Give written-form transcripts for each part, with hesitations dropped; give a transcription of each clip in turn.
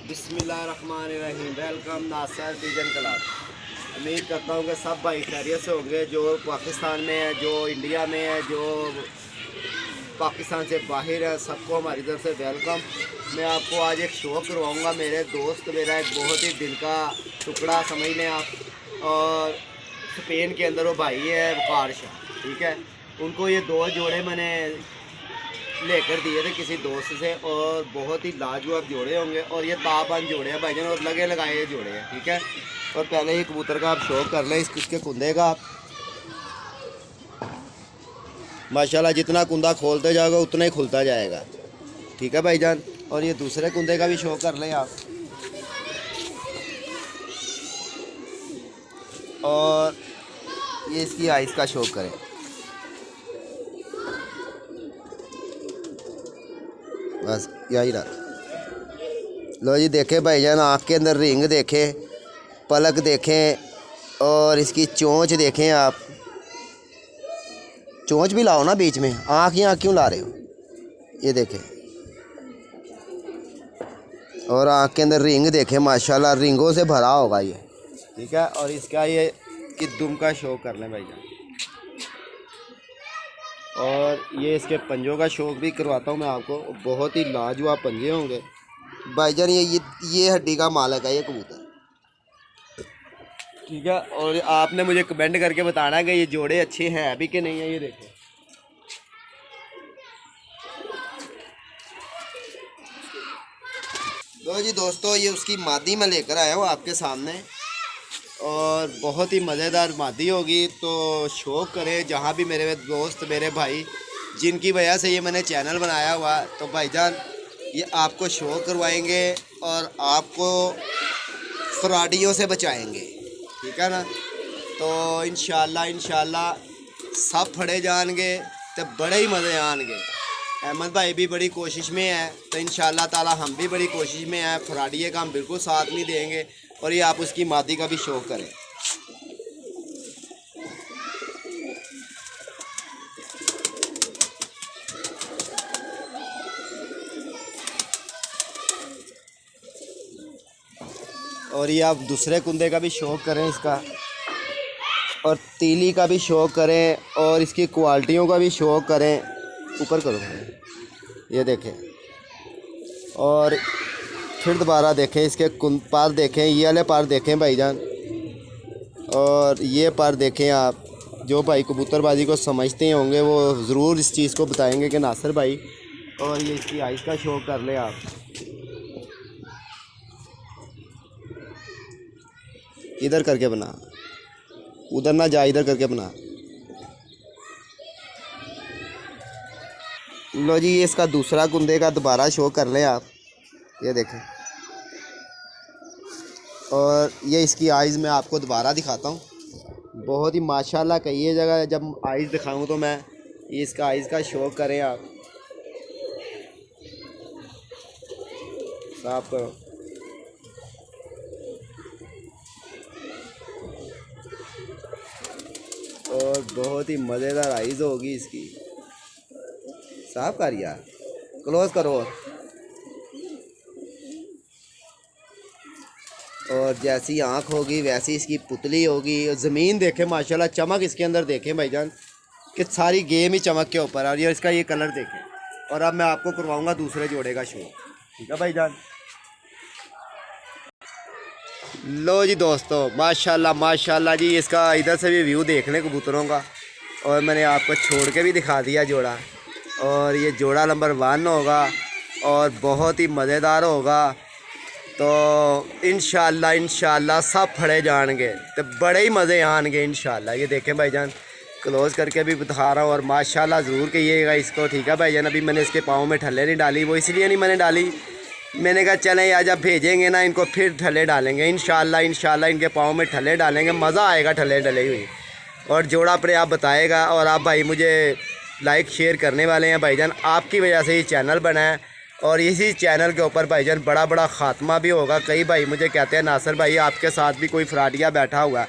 बिस्मिल्लाहिर्रहमानिर्रहीम। वेलकम नासर pigeon club. उम्मीद करता हूँ कि सब भाई खैरियत से होंगे, जो पाकिस्तान में है, जो इंडिया में है, जो पाकिस्तान से बाहर है, सबको हमारी तरफ से वेलकम। मैं आपको आज एक शो करवाऊँगा। मेरे दोस्त, मेरा एक बहुत ही दिल का टुकड़ा समझ लें आप, और स्पेन के अंदर वो भाई है वकार शाह, ठीक है। उनको ये दो जोड़े मैंने लेकर दिए थे किसी दोस्त से, और बहुत ही लाजवाब जोड़े होंगे, और ये ताबंद जोड़े हैं भाईजान, और लगे लगाए जोड़े हैं, ठीक है। और पहले ही कबूतर का आप शौक कर लें, इसके कुंदे का आप माशाल्लाह जितना कुंदा खोलते जाओगे उतना ही खुलता जाएगा, ठीक है भाईजान। और ये दूसरे कुंदे का भी शौक कर लें आप, और ये इसकी आइस का शौक करें। बस यही रहा। लो जी, देखें भाईजान, आँख के अंदर रिंग देखें, पलक देखें, और इसकी चोंच देखें आप। चोंच भी लाओ ना बीच में, आँख यहाँ क्यों ला रहे हो? ये देखें, और आँख के अंदर रिंग देखें, माशाल्लाह रिंगों से भरा होगा ये, ठीक है। और इसका ये कि दुम का शौक कर लें भाईजान, और ये इसके पंजों का शौक भी करवाता हूँ मैं आपको। बहुत ही लाजवाब पंजे होंगे भाईजान। ये हड्डी का मालिक है ये कबूतर, ठीक है। और आपने मुझे कमेंट करके बताना है कि ये जोड़े अच्छे हैं अभी कि नहीं है। ये देखो, लो जी दोस्तों, ये उसकी मादी मैं लेकर आया हूँ आपके सामने, और बहुत ही मज़ेदार मादी होगी। तो शौक करें जहाँ भी मेरे दोस्त, मेरे भाई, जिनकी वजह से ये मैंने चैनल बनाया हुआ, तो भाईजान ये आपको शो करवाएंगे और आपको फ्रॉडियों से बचाएंगे, ठीक है ना। तो इंशाल्लाह सब फड़े जाएंगे तो बड़े ही मज़े आएंगे। अहमद भाई भी बड़ी कोशिश में है, तो इंशाल्लाह ताला हम भी बड़ी कोशिश में हैं। फ्रॉडिये का हम बिल्कुल साथ नहीं देंगे, और ये आप उसकी मादी का भी शौक करें। और ये आप दूसरे कुंदे का भी शौक करें इसका, और तीली का भी शौक करें, और इसकी क्वालिटियों का भी शौक करें। ऊपर करो, ये देखें, और फिर दोबारा देखें, इसके पार देखें, ये वाले पार देखें भाईजान, और ये पार देखें आप। जो भाई कबूतरबाजी को समझते होंगे वो ज़रूर इस चीज़ को बताएंगे कि नासिर भाई। और ये इसकी आइस का शौक कर ले आप। इधर करके बना, उधर ना जा, इधर करके बना। लो जी, ये इसका दूसरा कुंदे का दोबारा शो कर लें आप, ये देखें। और ये इसकी आइज़ मैं आपको दोबारा दिखाता हूँ। बहुत ही माशाल्लाह का ये जगह, जब आइज़ दिखाऊँ तो मैं, ये इसका आइज़ का शौक करें आप। साफ करो, और बहुत ही मज़ेदार आइज़ होगी इसकी। साफ कर यार, क्लोज करो। और जैसी आँख होगी वैसी इसकी पुतली होगी। ज़मीन देखें माशाल्लाह, चमक इसके अंदर देखें भाईजान, कि सारी गेम ही चमक के ऊपर। और ये इसका ये कलर देखें। और अब मैं आपको करवाऊँगा दूसरे जोड़े का शो, ठीक है भाईजान। लो जी दोस्तों, माशाल्लाह जी, इसका इधर से भी व्यू देख लें कबूतरों का। और मैंने आपको छोड़ के भी दिखा दिया जोड़ा, और ये जोड़ा नंबर 1 होगा, और बहुत ही मज़ेदार होगा। तो इंशाल्लाह सब फड़े जाएंगे तो बड़े ही मज़े आएंगे इंशाल्लाह। ये देखें भाईजान, क्लोज़ करके भी दिखा रहा हूँ, और माशाल्लाह ज़रूर कहिएगा इसको, ठीक है भाईजान। अभी मैंने इसके पाँव में ठल्ले नहीं डाली, वो इसलिए नहीं मैंने डाली, मैंने कहा चलें यार, जब भेजेंगे ना इनको फिर ठल्ले डालेंगे इंशाल्लाह इनके पाँव में ठल्ले डालेंगे, मज़ा आएगा ठल्ले डले हुई। और जोड़ा अपने आप बताएगा। और आप भाई मुझे लाइक शेयर करने वाले हैं भाईजान, आपकी वजह से ये चैनल बना है, और इसी चैनल के ऊपर भाईजान बड़ा ख़ात्मा भी होगा। कई भाई मुझे कहते हैं नासिर भाई आपके साथ भी कोई फ्रॉडिया बैठा हुआ है,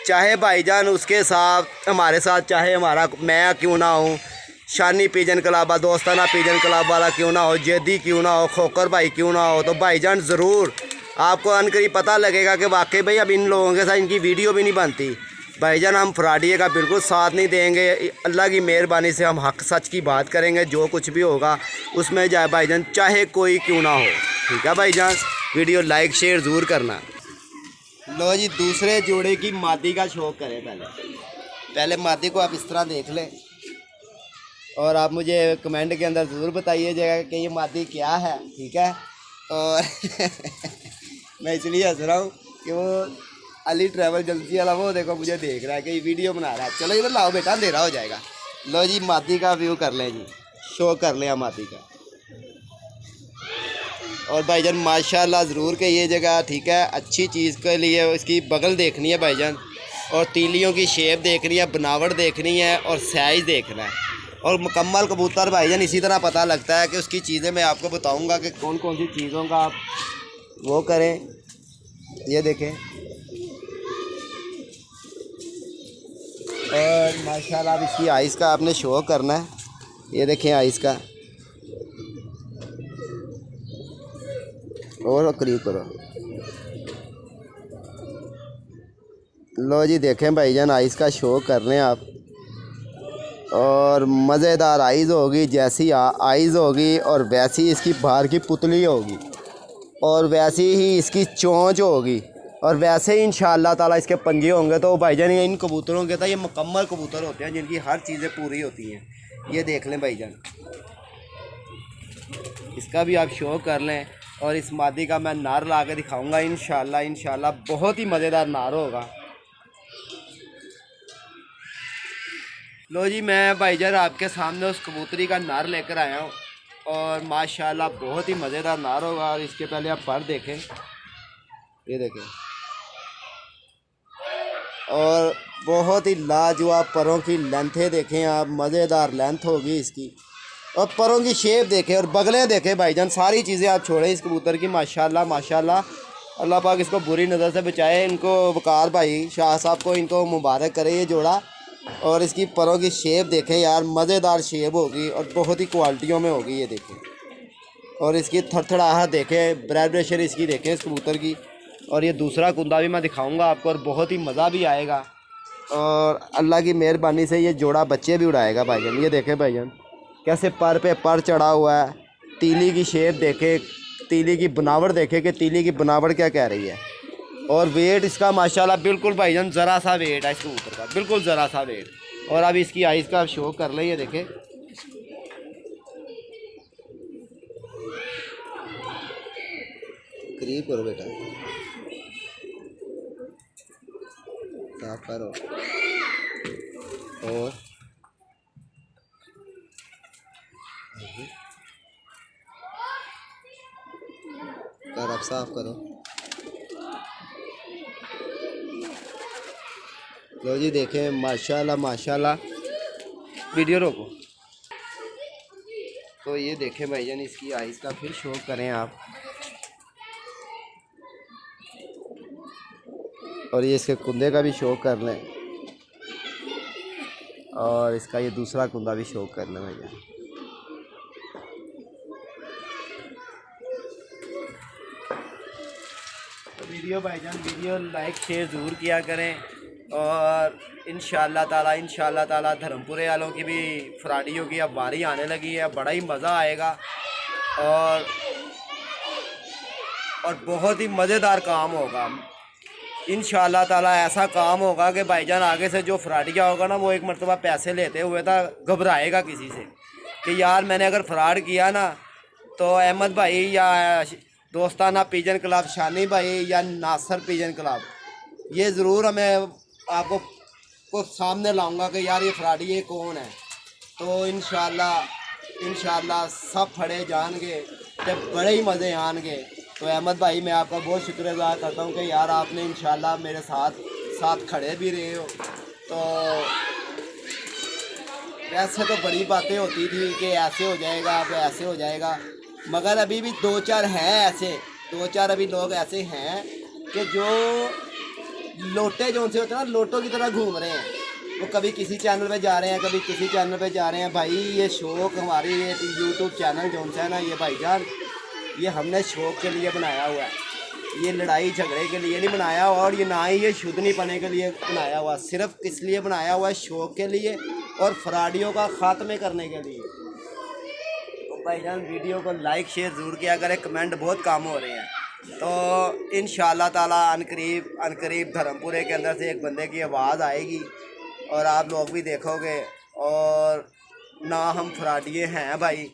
चाहे भाईजान उसके साथ हमारे साथ, चाहे हमारा मैं क्यों ना हूँ, शानी पिजन क्लब, दोस्ताना पिजन क्लब वाला क्यों ना हो, जेदी क्यों ना हो, खोकर भाई क्यों ना हो, तो भाईजान ज़रूर आपको अनकरीब पता लगेगा कि वाकई भाई अब इन लोगों के साथ इनकी वीडियो भी नहीं बनती। भाईजान हम फ्रॉडिये का बिल्कुल साथ नहीं देंगे। अल्लाह की मेहरबानी से हम हक सच की बात करेंगे। जो कुछ भी होगा उसमें जाए भाईजान चाहे कोई क्यों ना हो। ठीक है भाईजान, वीडियो लाइक शेयर ज़रूर करना। लो जी, दूसरे जोड़े की मादी का शौक़ करें। पहले मादी को आप इस तरह देख लें और आप मुझे कमेंट के अंदर ज़रूर बताइएगा कि ये मादी क्या है। ठीक है, और मैं इसलिए हंस रहा हूँ कि वो अली ट्रैवल एजेंसी वाला वो देखो मुझे देख रहा है कि ये वीडियो बना रहा है। चलो इधर लाओ बेटा, अंधेरा हो जाएगा। लो जी, मादी का व्यू कर लें जी, शो कर लें मादी का। और भाईजान माशाल्लाह ज़रूर कि ये जगह ठीक है, अच्छी चीज़ के लिए इसकी बगल देखनी है भाईजान, और तीलियों की शेप देखनी है, बनावट देखनी है, और साइज़ देखना है। और मुकम्मल कबूतर भाईजान इसी तरह पता लगता है कि उसकी चीज़ें मैं आपको बताऊंगा कि कौन कौन सी चीज़ों का आप वो करें। ये देखें, और माशाल्लाह अब इसकी आइज़ का आपने शो करना है। ये देखें आइज़ का, और करीब करो। लो जी, देखें भाईजान आइज़ का शो कर रहे हैं आप, और मज़ेदार आइज़ होगी। जैसी आइज़ होगी और वैसी इसकी बाहर की पुतली होगी, और वैसी ही इसकी चोंच होगी, और वैसे ही इंशाअल्लाह ताला इसके पंजे होंगे। तो भाईजान इन कबूतरों के तो ये मुकम्मल कबूतर होते हैं जिनकी हर चीज़ें पूरी होती हैं। ये देख लें भाईजान, इसका भी आप शो कर लें। और इस मादी का मैं नार ला के दिखाऊँगा इंशाअल्लाह बहुत ही मज़ेदार नार होगा। लो जी, मैं भाईजान आपके सामने उस कबूतरी का नार लेकर आया हूँ, और माशाल्लाह बहुत ही मज़ेदार नार होगा। और इसके पहले आप पर देखें, ये देखें, और बहुत ही लाजवाब परों की लेंथें देखें आप, मज़ेदार लेंथ होगी इसकी। और परों की शेप देखें और बगलें देखें भाईजान, सारी चीज़ें आप छोड़ें इस कबूतर की। माशाल्लाह अल्लाह पाक इसको बुरी नज़र से बचाए। इनको वकार भाई शाह साहब को इनको मुबारक करे ये जोड़ा। और इसकी परों की शेप देखें यार, मज़ेदार शेप होगी और बहुत ही क्वालिटियों में होगी। ये देखें, और इसकी थरथराहट देखें, वाइब्रेशन इसकी देखें इस कबूतर की। और ये दूसरा कुंदा भी मैं दिखाऊंगा आपको, और बहुत ही मज़ा भी आएगा। और अल्लाह की मेहरबानी से ये जोड़ा बच्चे भी उड़ाएगा भाईजान। ये देखें भाईजान कैसे पर पे पर चढ़ा हुआ है। तीली की शेप देखें, तीली की बनावट देखें कि तीली की बनावट क्या कह रही है। और वेट इसका माशाल्लाह बिल्कुल भाईजान ज़रा सा वेट है इस कबूतर का, बिल्कुल ज़रा सा वेट। और अब इसकी आइज़ का शो कर लें। ये देखें, करीब करो बेटा, साफ करो, और कर अब साफ करो। लो जी, देखें माशाल्लाह। वीडियो रोको। तो ये देखें भाईजान इसकी आइज़ का फिर शो करें आप, और ये इसके कुंदे का भी शो कर लें, और इसका ये दूसरा कुंदा भी शो कर लें भैया। तो वीडियो भाईजान वीडियो लाइक शेयर ज़रूर किया करें। और इंशाअल्लाह ताला धर्मपुरे वालों की भी फ्राडियों की अब बारी आने लगी है, बड़ा ही मज़ा आएगा। और बहुत ही मज़ेदार काम होगा इंशाअल्लाह ताला। ऐसा काम होगा कि भाईजान आगे से जो फ्राडिया होगा ना, वो एक मरतबा पैसे लेते हुए था घबराएगा किसी से कि यार मैंने अगर फ्रॉड किया ना, तो अहमद भाई या दोस्ताना पिजन क्लब शानी भाई या नासर पिजन क्लब, ये ज़रूर हमें आपको को सामने लाऊंगा कि यार ये फ्रॉडी कौन है। तो इंशाअल्लाह सब फड़े जाएंगे तो बड़े ही मज़े आएंगे। तो अहमद भाई मैं आपका बहुत शुक्रगुज़ार करता हूँ कि यार आपने इंशाअल्लाह मेरे साथ खड़े भी रहे हो। तो वैसे तो बड़ी बातें होती थी कि ऐसे हो जाएगा, अब ऐसे हो जाएगा, मगर अभी भी दो चार अभी लोग ऐसे हैं कि जो लोटे जो से होते हैं ना, लोटों की तरह घूम रहे हैं। वो कभी किसी चैनल पे जा रहे हैं, कभी किसी चैनल पे जा रहे हैं। भाई ये शौक़ हमारी ये यूट्यूब चैनल जो है ना, ये भाईजान ये हमने शौक़ के लिए बनाया हुआ है, ये लड़ाई झगड़े के लिए नहीं बनाया, और ये ना ही ये शुद्धनी पने के लिए बनाया हुआ, सिर्फ किस लिए बनाया हुआ है, शौक़ के लिए और फ्रॉडियों का ख़ात्मे करने के लिए। तो भाईजान वीडियो को लाइक शेयर ज़रूर किया करें, कमेंट बहुत काम हो रहे हैं। तो इंशाअल्लाह ताला अनकरीब धर्मपुरे के अंदर से एक बंदे की आवाज़ आएगी और आप लोग भी देखोगे। और ना हम फ्रॉडिये हैं भाई,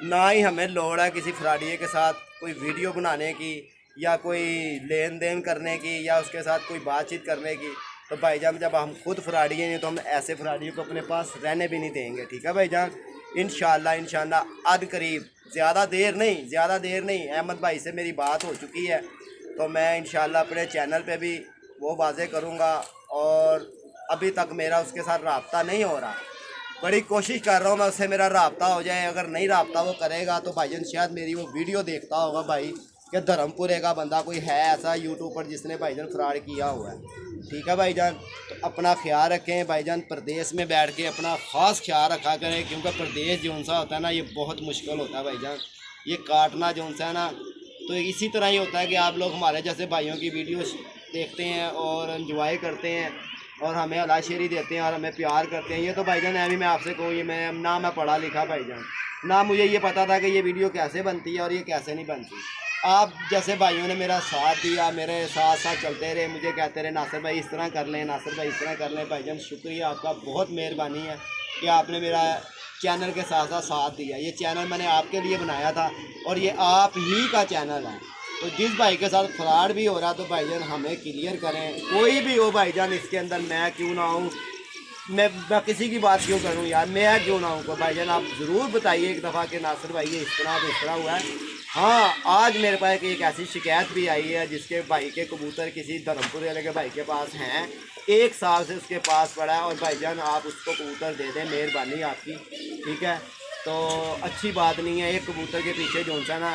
ना ही हमें लोड़ है किसी फ्रॉडिये के साथ कोई वीडियो बनाने की या कोई लेन देन करने की या उसके साथ कोई बातचीत करने की। तो भाईजान जब हम खुद फ्रॉडिये हैं तो हम ऐसे फ्रॉडियों को अपने पास रहने भी नहीं देंगे, ठीक है भाईजान। इंशाअल्लाह अनकरीब, ज़्यादा देर नहीं, अहमद भाई से मेरी बात हो चुकी है, तो मैं इंशाअल्लाह अपने चैनल पे भी वो वाज़े करूँगा। और अभी तक मेरा उसके साथ रब्ता नहीं हो रहा, बड़ी कोशिश कर रहा हूँ मैं उससे मेरा रब्ता हो जाए। अगर नहीं रब्ता वो करेगा तो भाईजान शायद मेरी वो वीडियो देखता होगा भाई कि धर्मपुरे का बंदा कोई है ऐसा यूट्यूब पर जिसने भाईजान फ्रॉड किया हुआ है, ठीक है भाईजान। तो अपना ख्याल रखें भाईजान, प्रदेश में बैठ के अपना ख़ास ख्याल रखा करें, क्योंकि प्रदेश जो सा होता है ना ये बहुत मुश्किल होता है भाईजान, ये काटना जो सा है ना। तो इसी तरह ही होता है कि आप लोग हमारे जैसे भाइयों की वीडियो देखते हैं और एंजॉय करते हैं और हमें अलाशेरी देते हैं और हमें प्यार करते हैं। ये तो भाईजान अभी मैं आपसे कहूँ, ये मैं पढ़ा लिखा भाईजान, ना मुझे ये पता था कि ये वीडियो कैसे बनती है और ये कैसे नहीं बनती। आप जैसे भाइयों ने मेरा साथ दिया, मेरे साथ साथ चलते रहे, मुझे कहते रहे नासिर भाई इस तरह कर लें, नासिर भाई इस तरह कर लें। भाईजान शुक्रिया आपका, बहुत मेहरबानी है कि आपने मेरा चैनल के साथ साथ दिया। ये चैनल मैंने आपके लिए बनाया था और ये आप ही का चैनल है। तो जिस भाई के साथ फ्रॉड भी हो रहा तो भाईजान हमें क्लियर करें, कोई भी हो भाईजान, इसके अंदर मैं क्यों ना हूँ, मैं किसी की बात क्यों करूँ यार, मैं क्यों ना हूँ। तो भाईजान आप ज़रूर बताइए एक दफ़ा कि नासिर भाई ये इस तरह हुआ है। हाँ, आज मेरे पास एक ऐसी शिकायत भी आई है जिसके भाई के कबूतर किसी धर्मपुर वाले के भाई के पास हैं, 1 साल से उसके पास पड़ा है। और भाईजान आप उसको कबूतर दे दें, मेहरबानी आपकी, ठीक है। तो अच्छी बात नहीं है, एक कबूतर के पीछे जो सा ना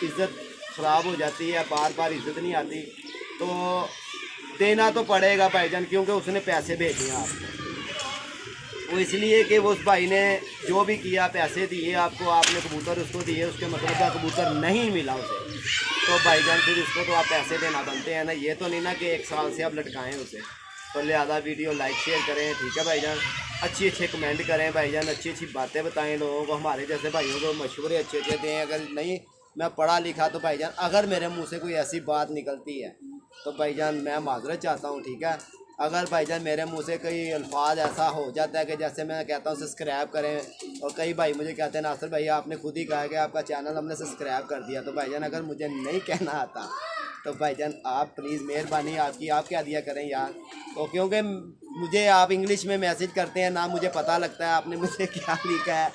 इज़्ज़त ख़राब हो जाती है, बार बार इज़्ज़त नहीं आती, तो देना तो पड़ेगा भाईजान, क्योंकि उसने पैसे भेजे हैं आपको। वो इसलिए कि वो उस भाई ने जो भी किया, पैसे दिए आपको, आपने कबूतर उसको दिए, उसके मतलब का कबूतर नहीं मिला उसे, तो भाईजान फिर उसको तो आप पैसे देना बनते हैं ना। ये तो नहीं ना कि 1 साल से आप लटकाएं उसे। तो लिहाजा वीडियो लाइक शेयर करें, ठीक है भाईजान। अच्छे कमेंट करें भाईजान, अच्छी बातें बताएं लोगों को, हमारे जैसे भाइयों को मशवरे अच्छे दें। अगर नहीं मैं पढ़ा लिखा तो भाईजान अगर मेरे मुँह से कोई ऐसी बात निकलती है तो भाईजान मैं माजरत चाहता हूँ, ठीक है। अगर भाईजान मेरे मुंह से कोई अल्फाज ऐसा हो जाता है कि जैसे मैं कहता हूँ सब्सक्राइब करें, और कई भाई मुझे कहते हैं नासिर भाई आपने खुद ही कहा कि आपका चैनल हमने सब्सक्राइब कर दिया, तो भाईजान अगर मुझे नहीं कहना आता तो भाईजान आप प्लीज़ मेहरबानी आपकी, आप क्या दिया करें यार। तो क्योंकि मुझे आप इंग्लिश में मैसेज करते हैं ना, मुझे पता लगता है आपने मुझे क्या लिखा है,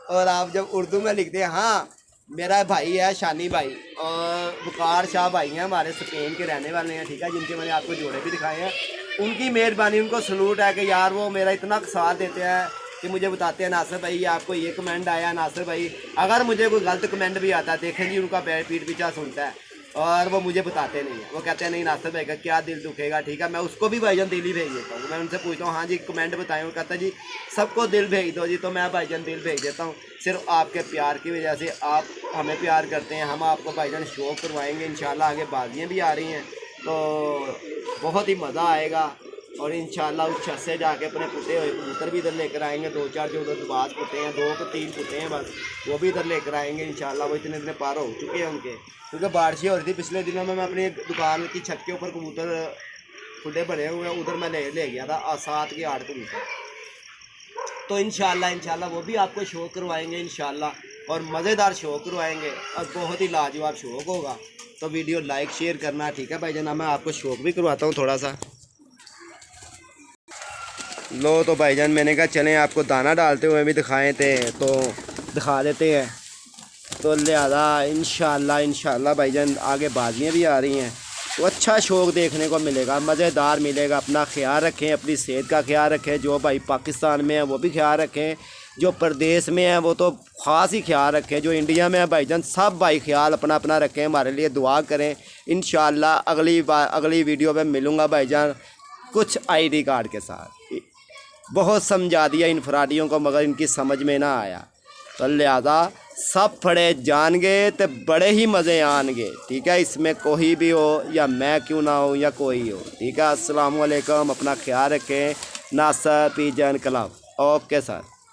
और आप जब उर्दू में लिखते हैं, हाँ मेरा भाई है शानी भाई और बुकार शाह भाई हैं, हमारे स्पेन के रहने वाले हैं, ठीक है, जिनके मैंने आपको जोड़े भी दिखाए हैं। उनकी मेहरबानी, उनको सलूट है कि यार वो मेरा इतना साथ देते हैं कि मुझे बताते हैं नासिर भाई ये आपको ये कमेंट आया, नासिर भाई अगर मुझे कोई गलत कमेंट भी आता है देखें जी उनका पीठ पीछा सुनता है और वो मुझे बताते नहीं है, वो कहते हैं नहीं नासिर भाई का क्या दिल दुखेगा, ठीक है। मैं उसको भी भाईजान दिल ही भेज देता हूँ, मैं उनसे पूछता हूँ हाँ जी कमेंट बताएं, वो कहता है जी सबको दिल भेज दो जी, तो मैं भाईजान दिल भेज देता हूँ। सिर्फ आपके प्यार की वजह से, आप हमें प्यार करते हैं, हम आपको भाईजान शो करवाएंगे इंशाल्लाह। आगे बाजियाँ भी आ रही हैं तो बहुत ही मज़ा आएगा, और इंशाल्लाह उस छत से जाके अपने कुत्ते हुए कबूतर भी इधर लेकर आएंगे, 2-4 जो उधर बाज कुत्ते हैं, 2-3 कुत्ते हैं बस, वो भी इधर लेकर आएंगे इंशाल्लाह। वो इतने पार हो चुके हैं उनके, क्योंकि बारिशें हो रही थी पिछले दिनों में। मैं अपनी दुकान की छत के ऊपर कबूतर खुले बने हुए हैं, उधर मैं ले गया था 7 के 8 कबूतर। तो इंशाल्लाह वो भी आपको शो करवाएंगे इंशाल्लाह, और मज़ेदार शो करवाएंगे और बहुत ही लाजवाब शौक होगा। तो वीडियो लाइक शेयर करना, ठीक है भाईजान। मैं आपको शौक भी करवाता हूँ थोड़ा सा। लो तो भाईजान मैंने कहा चलें आपको दाना डालते हुए भी दिखाएं थे, तो दिखा देते हैं। तो लिहाजा इंशाल्लाह भाईजान आगे बाजियाँ भी आ रही हैं, तो अच्छा शौक देखने को मिलेगा, मज़ेदार मिलेगा। अपना ख्याल रखें, अपनी सेहत का ख्याल रखें। जो भाई पाकिस्तान में है वो भी ख्याल रखें, जो प्रदेश में है वो तो ख़ास ही ख्याल रखें, जो इंडिया में है भाईजान सब भाई ख्याल अपना अपना रखें, हमारे लिए दुआ करें। इंशाल्लाह अगली वीडियो में मिलूँगा भाईजान कुछ ID कार्ड के साथ। बहुत समझा दिया इन फ्राडियों को, मगर इनकी समझ में ना आया। तो लिहाजा सब फड़े जान गए तो बड़े ही मज़े आनगे। ठीक है, इसमें कोई भी हो या मैं क्यों ना हो या कोई हो। ठीक है, अस्सलाम वालेकुम, अपना ख्याल रखें। नासर पिजन क्लब। Okay sir.